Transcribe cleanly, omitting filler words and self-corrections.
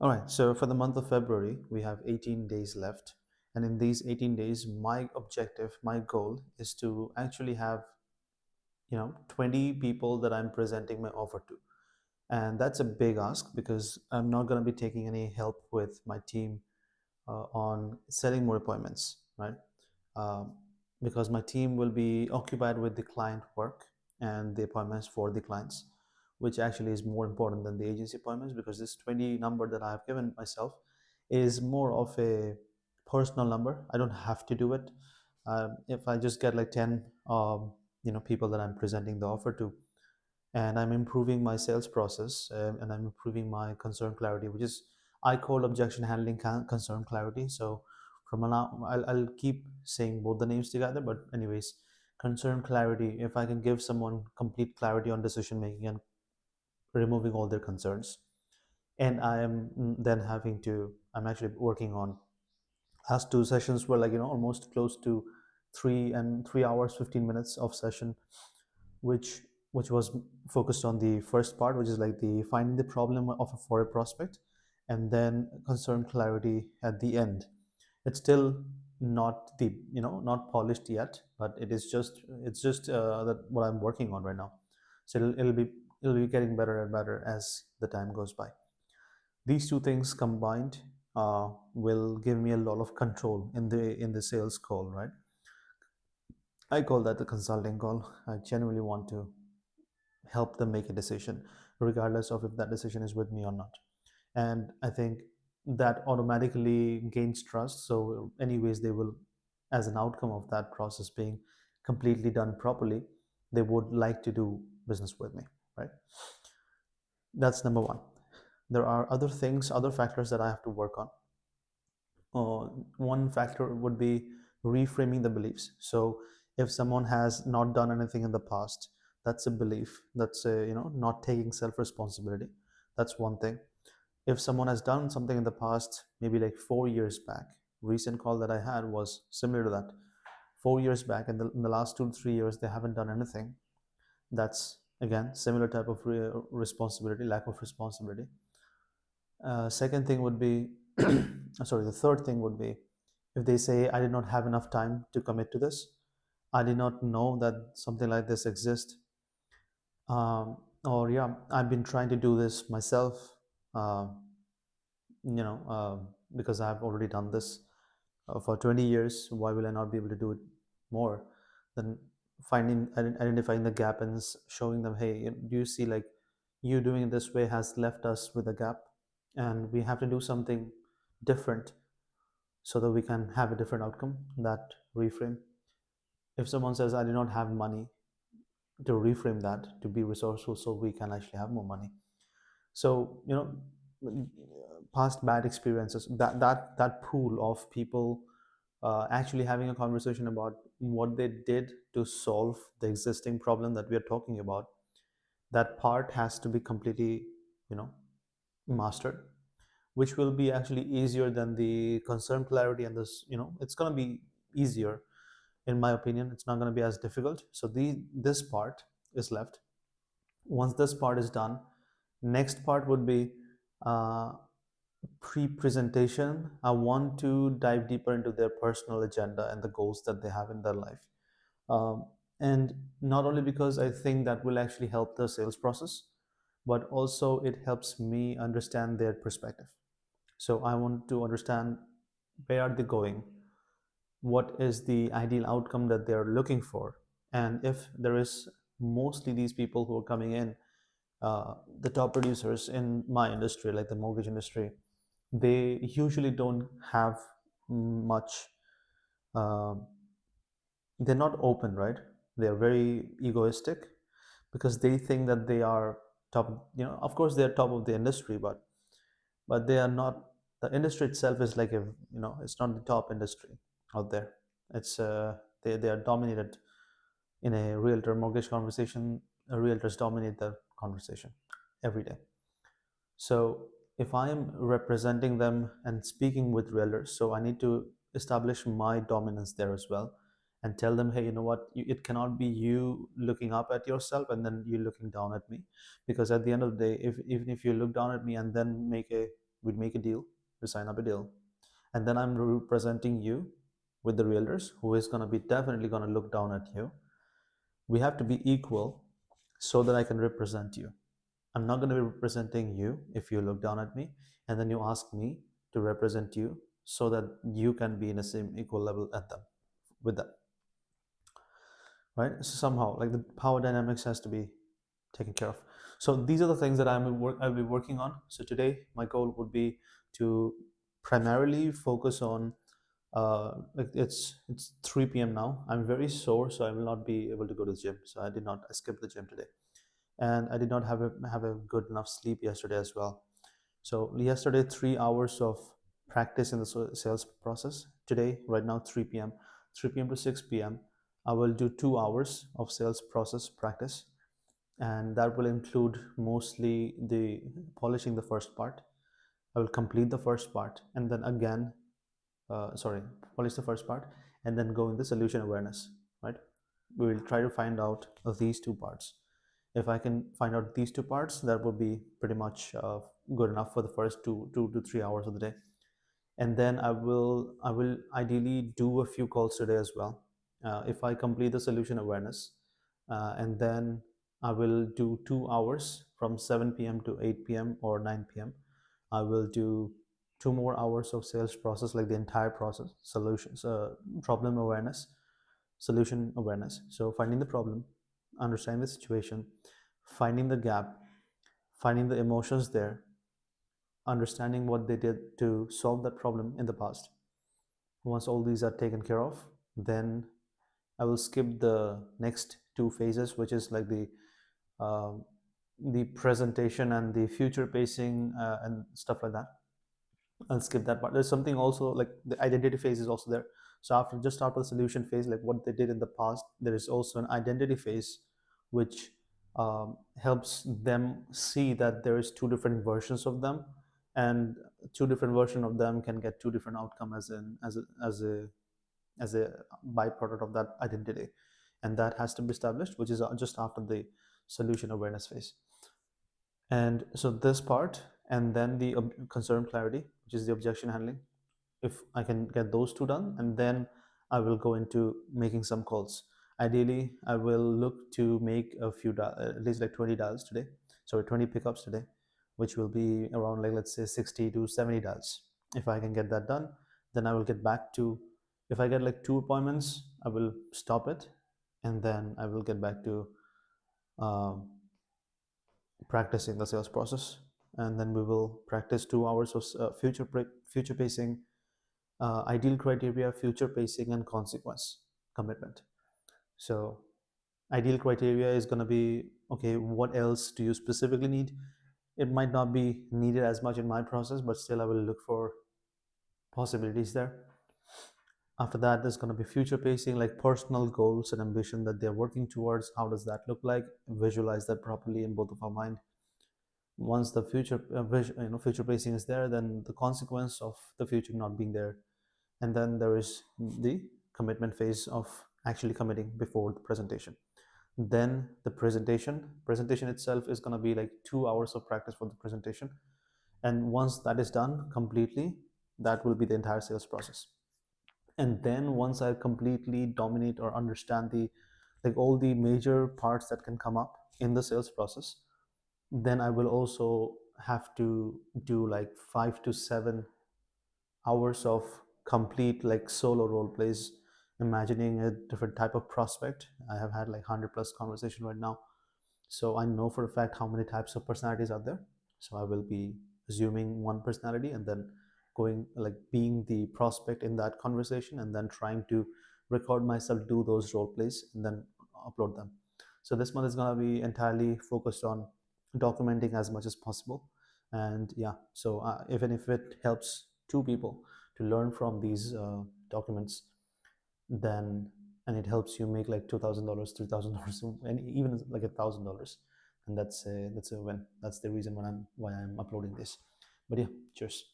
All right, so for the month of February, we have 18 days left. And in these 18 days, my objective, my goal is to actually have, 20 people that I'm presenting my offer to. And that's a big ask because I'm not going to be taking any help with my team on setting more appointments, right? Um, because my team will be occupied with the client work and the appointments for the clients, which actually is more important than the agency appointments because this 20 number that I have given myself is more of a personal number. I don't have to do it. If I just get like 10 people that I'm presenting the offer to, and I'm improving my sales process, and I'm improving my concern clarity, which is I call objection handling concern clarity. So from now, I'll keep saying both the names together. But anyways, concern clarity. If I can give someone complete clarity on decision making and removing all their concerns, and I am then having to, I'm actually working on last two sessions were like almost close to 3 hours 15 minutes of session, which was focused on the first part, which is like the finding the problem of for a prospect, and then concern clarity at the end. It's still not the not polished yet, but it's just that what I'm working on right now. So it'll be getting better and better as the time goes by. These two things combined will give me a lot of control in the sales call, right? I call that the consulting call. I genuinely want to help them make a decision, regardless of if that decision is with me or not. And I think that automatically gains trust. So, anyways, they will, as an outcome of that process being completely done properly, they would like to do business with me, right? That's number one. There are other things, other factors that I have to work on. One factor would be reframing the beliefs. So if someone has not done anything in the past, that's a belief. That's a, not taking self responsibility. That's one thing. If someone has done something in the past, maybe like 4 years back, recent call that I had was similar to that. 4 years back, in the last 2 to 3 years, they haven't done anything. That's again similar type of responsibility, lack of responsibility. Second thing would be, sorry, the third thing would be if they say, I did not have enough time to commit to this, I did not know that something like this exists, or yeah, I've been trying to do this myself, uh, because I've already done this for 20 years. Why will I not be able to do it more? Then identifying the gap and showing them, hey, do you see like you doing it this way has left us with a gap, and we have to do something different so that we can have a different outcome. That reframe. If someone says, I do not have money, to reframe that to be resourceful so we can actually have more money. So past bad experiences, that pool of people actually having a conversation about what they did to solve the existing problem that we are talking about, that part has to be completely you know mastered, which will be actually easier than the concern clarity. And this, it's going to be easier. In my opinion, it's not going to be as difficult. So this part is left. Once this part is done, next part would be uh, pre-presentation. I want to dive deeper into their personal agenda and the goals that they have in their life. And not only because I think that will actually help the sales process, but also it helps me understand their perspective. So I want to understand where are they going, what is the ideal outcome that they're looking for, and if there is, mostly these people who are coming in, the top producers in my industry, like the mortgage industry, they usually don't have much. Uh, they're not open, right? They're very egoistic because they think that they are top. Of course, they're top of the industry, but they are not. The industry itself is like a, it's not the top industry out there. It's they are dominated in a realtor mortgage conversation. Realtors dominate the conversation every day. So if I am representing them and speaking with realtors, so I need to establish my dominance there as well, and tell them, hey, you know what, it cannot be you looking up at yourself and then you looking down at me, because at the end of the day, if even if you look down at me and then make a we'd make a deal, we sign up a deal, and then I'm representing you with the realtors who is going to be definitely going to look down at you. We have to be equal so that I can represent you. I'm not going to be representing you if you look down at me and then you ask me to represent you so that you can be in the same equal level at them with them, right? So somehow like the power dynamics has to be taken care of. So these are the things that I'll be working on. So today my goal would be to primarily focus on like it's 3 p.m. now. I'm very sore, so I will not be able to go to the gym. So I skipped the gym today, and I did not have a good enough sleep yesterday as well. So yesterday 3 hours of practice in the sales process. Today, right now 3 p.m. 3 p.m. to 6 p.m. I will do 2 hours of sales process practice, and that will include mostly the polishing the first part. I will complete the first part and then again sorry, polish the first part and then go in the solution awareness, right? We will try to find out these two parts. If I can find out these two parts, that would be pretty much good enough for the first 2 to 3 hours of the day. And then I will ideally do a few calls today as well. If I complete the solution awareness, and then I will do 2 hours from 7 p.m. to 8 p.m. or 9 p.m. I will do 2 more hours of sales process, like the entire process, solutions, problem awareness, solution awareness. So finding the problem, understanding the situation, finding the gap, finding the emotions there, understanding what they did to solve that problem in the past. Once all these are taken care of, then I will skip the next two phases, which is like uh, the presentation and the future pacing and stuff like that. I'll skip that part. There's something also like the identity phase is also there. So after the solution phase, like what they did in the past, there is also an identity phase, which helps them see that there is two different versions of them, and two different version of them can get two different outcome as a byproduct of that identity, and that has to be established, which is just after the solution awareness phase. And so this part, and then the concern clarity, which is the objection handling. If I can get those two done, and then I will go into making some calls. Ideally, I will look to make a few at least like 20 dials today. Sorry, 20 pickups today, which will be around like let's say 60 to 70 dials. If I can get that done, then I will get back to. If I get like two appointments, I will stop it, and then I will get back to um, practicing the sales process, and then we will practice 2 hours of future pacing, ideal criteria, future pacing, and consequence commitment. So ideal criteria is going to be okay. What else do you specifically need? It might not be needed as much in my process, but still I will look for possibilities there. After that, there's going to be future pacing, like personal goals and ambition that they're working towards. How does that look like? Visualize that properly in both of our mind. Once the future pacing is there, then the consequence of the future not being there, and then there is the commitment phase of actually committing before the presentation. Then the presentation itself is going to be like 2 hours of practice for the presentation, and once that is done completely, that will be the entire sales process. And then once I completely dominate or understand the like all the major parts that can come up in the sales process, then I will also have to do like 5 to 7 hours of complete like solo role plays, imagining a different type of prospect. I have had like 100 plus conversation right now, so I know for a fact how many types of personalities are there. So I will be assuming one personality and then going like being the prospect in that conversation, and then trying to record myself do those role plays and then upload them. So this month is going to be entirely focused on documenting as much as possible. And yeah, so even if it helps two people to learn from these documents, then and it helps you make like $2,000, $3,000, and even like $1,000, and that's a win. That's the reason why I'm uploading this. But yeah, cheers.